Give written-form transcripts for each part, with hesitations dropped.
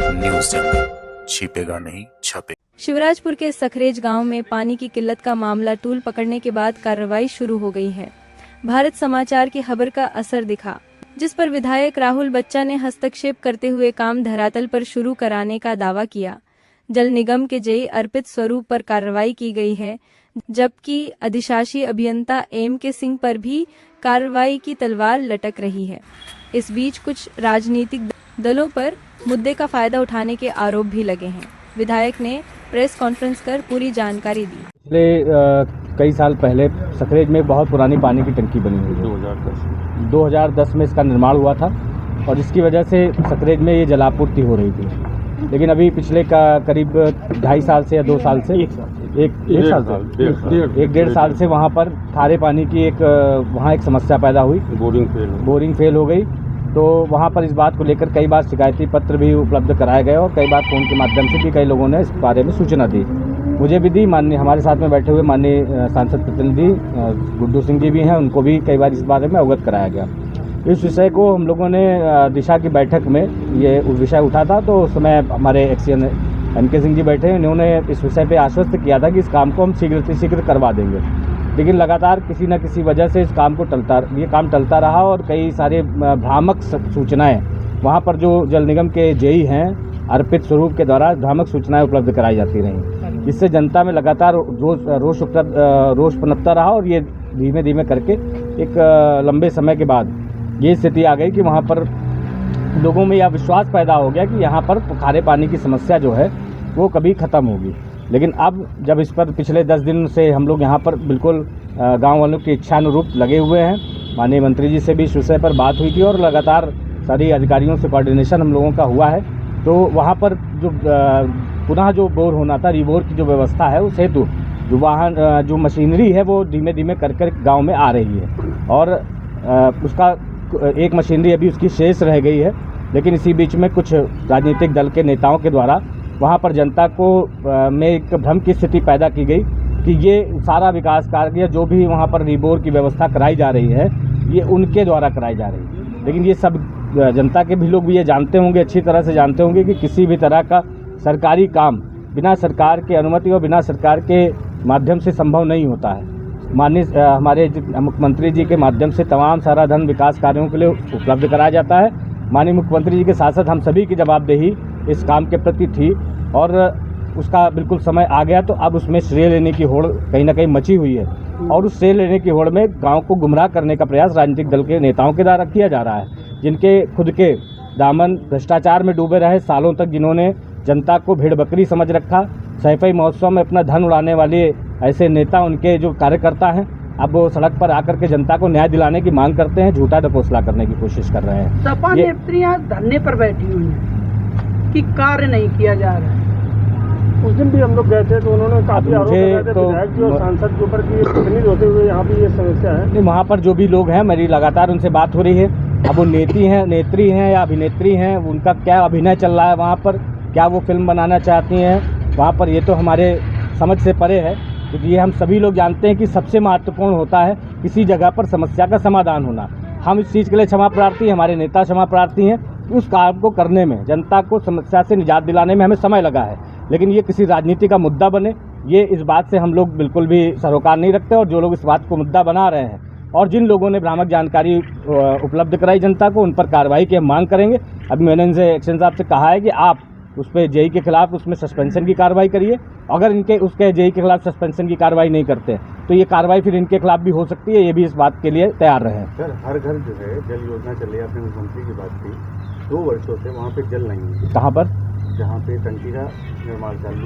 News जनता, छिपेगा नहीं छपे। शिवराजपुर के सखरेज गांव में पानी की किल्लत का मामला टूल पकड़ने के बाद कार्रवाई शुरू हो गई है। भारत समाचार की खबर का असर दिखा, जिस पर विधायक राहुल बच्चा ने हस्तक्षेप करते हुए काम धरातल पर शुरू कराने का दावा किया। जल निगम के जेई अर्पित स्वरूप पर कार्रवाई की गई है, जबकि अधिशासी अभियंता एम के सिंह पर भी कार्रवाई की तलवार लटक रही है। इस बीच कुछ राजनीतिक दलों पर मुद्दे का फायदा उठाने के आरोप भी लगे हैं। विधायक ने प्रेस कॉन्फ्रेंस कर पूरी जानकारी दी। पिछले कई साल पहले सखरेज में बहुत पुरानी पानी की टंकी बनी हुई है। 2010 में इसका निर्माण हुआ था और इसकी वजह से सखरेज में ये जलापूर्ति हो रही थी। लेकिन अभी पिछले करीब 2.5 साल से या 2 साल से एक डेढ़ साल से वहाँ पर खारे पानी की वहाँ एक समस्या पैदा हुई। बोरिंग फेल हो गई। तो वहाँ पर इस बात को लेकर कई बार शिकायती पत्र भी उपलब्ध कराए गए और कई बार फ़ोन के माध्यम से भी कई लोगों ने इस बारे में सूचना दी, मुझे भी दी। माननीय हमारे साथ में बैठे हुए माननीय सांसद प्रतिनिधि गुड्डू सिंह जी भी हैं, उनको भी कई बार इस बारे में अवगत कराया गया। इस विषय को हम लोगों ने दिशा की बैठक में ये विषय उठा था, तो उस समय हमारे एक्सीएन एम के सिंह जी बैठे, इन्होंने इस विषय पर आश्वस्त किया था कि इस काम को हम शीघ्र करवा देंगे। लेकिन लगातार किसी न किसी वजह से इस काम को ये काम टलता रहा और कई सारे भ्रामक सूचनाएं वहां पर जो जल निगम के जेई हैं अर्पित स्वरूप के द्वारा भ्रामक सूचनाएं उपलब्ध कराई जाती रहीं, जिससे जनता में लगातार रोष पनपता रहा और ये धीमे धीमे करके एक लंबे समय के बाद ये स्थिति आ गई कि वहाँ पर लोगों में यह विश्वास पैदा हो गया कि यहाँ पर खारे पानी की समस्या जो है वो कभी ख़त्म होगी। लेकिन अब जब इस पर पिछले 10 दिन से हम लोग यहाँ पर बिल्कुल गांव वालों की इच्छानुरूप लगे हुए हैं। माननीय मंत्री जी से भी इस विषय पर बात हुई थी और लगातार सारी अधिकारियों से कोऑर्डिनेशन हम लोगों का हुआ है। तो वहाँ पर जो पुनः जो बोर होना था, रिबोर की जो व्यवस्था है, उस हेतु जो वाहन जो मशीनरी है वो धीमे धीमे कर गाँव में आ रही है और उसका एक मशीनरी अभी उसकी शेष रह गई है। लेकिन इसी बीच में कुछ राजनीतिक दल के नेताओं के द्वारा वहाँ पर जनता को में एक भ्रम की स्थिति पैदा की गई कि ये सारा विकास कार्य जो भी वहाँ पर रिबोर की व्यवस्था कराई जा रही है ये उनके द्वारा कराई जा रही है। लेकिन ये सब जनता के भी लोग भी ये जानते होंगे, अच्छी तरह से जानते होंगे कि किसी भी तरह का सरकारी काम बिना सरकार की अनुमति और बिना सरकार के माध्यम से संभव नहीं होता है। माननीय हमारे मुख्यमंत्री जी के माध्यम से तमाम सारा धन विकास कार्यों के लिए उपलब्ध कराया जाता है। माननीय मुख्यमंत्री जी के साथ साथ हम सभी की जवाबदेही इस काम के प्रति थी और उसका बिल्कुल समय आ गया। तो अब उसमें श्रेय लेने की होड़ कहीं ना कहीं मची हुई है और उस श्रेय लेने की होड़ में गांव को गुमराह करने का प्रयास राजनीतिक दल के नेताओं के द्वारा किया जा रहा है, जिनके खुद के दामन भ्रष्टाचार में डूबे रहे सालों तक, जिन्होंने जनता को भेड़ बकरी समझ रखा। सैफई महोत्सव में अपना धन उड़ाने वाले ऐसे नेता, उनके जो कार्यकर्ता हैं, अब वो सड़क पर आकर के जनता को न्याय दिलाने की मांग करते हैं, झूठा ढकोसला करने की कोशिश कर रहे हैं। सपा नेत्रियां धरने पर बैठी हुई हैं कि कार्य नहीं किया जा रहा है। उस दिन भी हम लोग गए थे तो उन्होंने काफी आरोप लगाए थे विधायक जी और सांसद के ऊपर कि प्रतिनिधि होते हुए यहाँ भी ये समस्या है। नहीं, वहाँ पर जो भी लोग हैं, मेरी लगातार उनसे बात हो रही है। अब वो नेत्री हैं या अभिनेत्री हैं, उनका क्या अभिनय चल रहा है वहाँ पर, क्या वो फिल्म बनाना चाहती हैं वहाँ पर, ये तो हमारे समझ से परे है। क्योंकि ये हम सभी लोग जानते हैं कि सबसे महत्वपूर्ण होता है किसी जगह पर समस्या का समाधान होना। हम इस चीज़ के लिए क्षमा प्रार्थी, हमारे नेता क्षमा प्रार्थी हैं। उस काम को करने में, जनता को समस्या से निजात दिलाने में हमें समय लगा है, लेकिन ये किसी राजनीति का मुद्दा बने, ये इस बात से हम लोग बिल्कुल भी सरोकार नहीं रखते। और जो लोग इस बात को मुद्दा बना रहे हैं और जिन लोगों ने भ्रामक जानकारी उपलब्ध कराई जनता को, उन पर कार्रवाई की हम मांग करेंगे। अभी मैंने इनसे एक्शन साहब से कहा है कि आप उस पर जेई के खिलाफ उसमें सस्पेंशन की कार्रवाई करिए। अगर उसके जेई के खिलाफ सस्पेंशन की कार्रवाई नहीं करते तो ये कार्रवाई फिर इनके खिलाफ भी हो सकती है। ये भी इस बात के लिए तैयार रहे। सर, हर घर जो है जल योजना चली, आपने मुख्यमंत्री की बात की, 2 वर्षों से वहाँ पे जल नहीं है। कहाँ पर? जहाँ पे टंकी का निर्माण चालू है,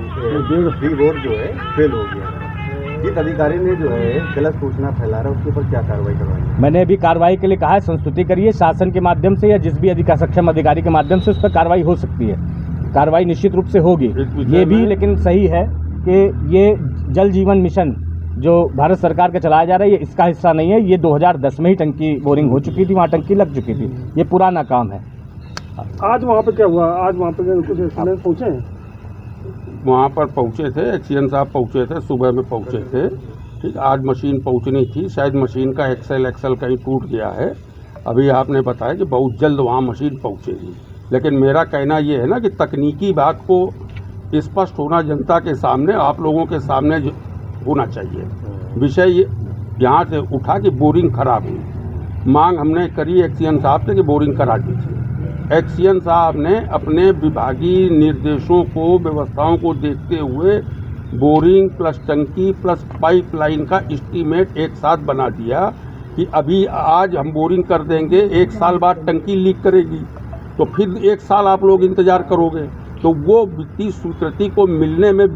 रिबोर जो है फेल हो गया है। जिस अधिकारी ने जो है गलत सूचना फैला रहा है उसके ऊपर क्या कार्रवाई करवाएंगे? मैंने अभी कार्रवाई के लिए कहा है, संस्तुति करिए शासन के माध्यम से या जिस भी सक्षम अधिकारी के माध्यम से उस पर कार्रवाई हो सकती है। कार्रवाई निश्चित रूप से होगी। ये भी लेकिन सही है कि ये जल जीवन मिशन जो भारत सरकार का चलाया जा रहा है, ये इसका हिस्सा नहीं है। ये 2010 में ही टंकी बोरिंग हो चुकी थी, वहाँ टंकी लग चुकी थी, ये पुराना काम है। आज वहाँ पे क्या हुआ? आज वहाँ पे कुछ स्टूडेंट पहुँचे हैं? वहाँ पर पहुँचे थे, एक्सीएन साहब पहुँचे थे, सुबह में पहुँचे थे। ठीक, आज मशीन पहुँचनी थी, शायद मशीन का एक्सल कहीं टूट गया है। अभी आपने बताया कि बहुत जल्द वहाँ मशीन पहुँचेगी। लेकिन मेरा कहना ये है ना कि तकनीकी बात को स्पष्ट होना जनता के सामने, आप लोगों के सामने होना चाहिए। विषय यहाँ से उठा कि बोरिंग खराब हुई, मांग हमने करी एक्सीएन साहब से कि बोरिंग करा दीजिए। एक्सीएन साहब ने अपने विभागीय निर्देशों को, व्यवस्थाओं को देखते हुए बोरिंग प्लस टंकी प्लस पाइपलाइन का एस्टीमेट एक साथ बना दिया कि अभी आज हम बोरिंग कर देंगे, 1 साल बाद टंकी लीक करेगी, तो फिर 1 साल आप लोग इंतजार करोगे, तो वो वित्तीय स्वीकृति को मिलने में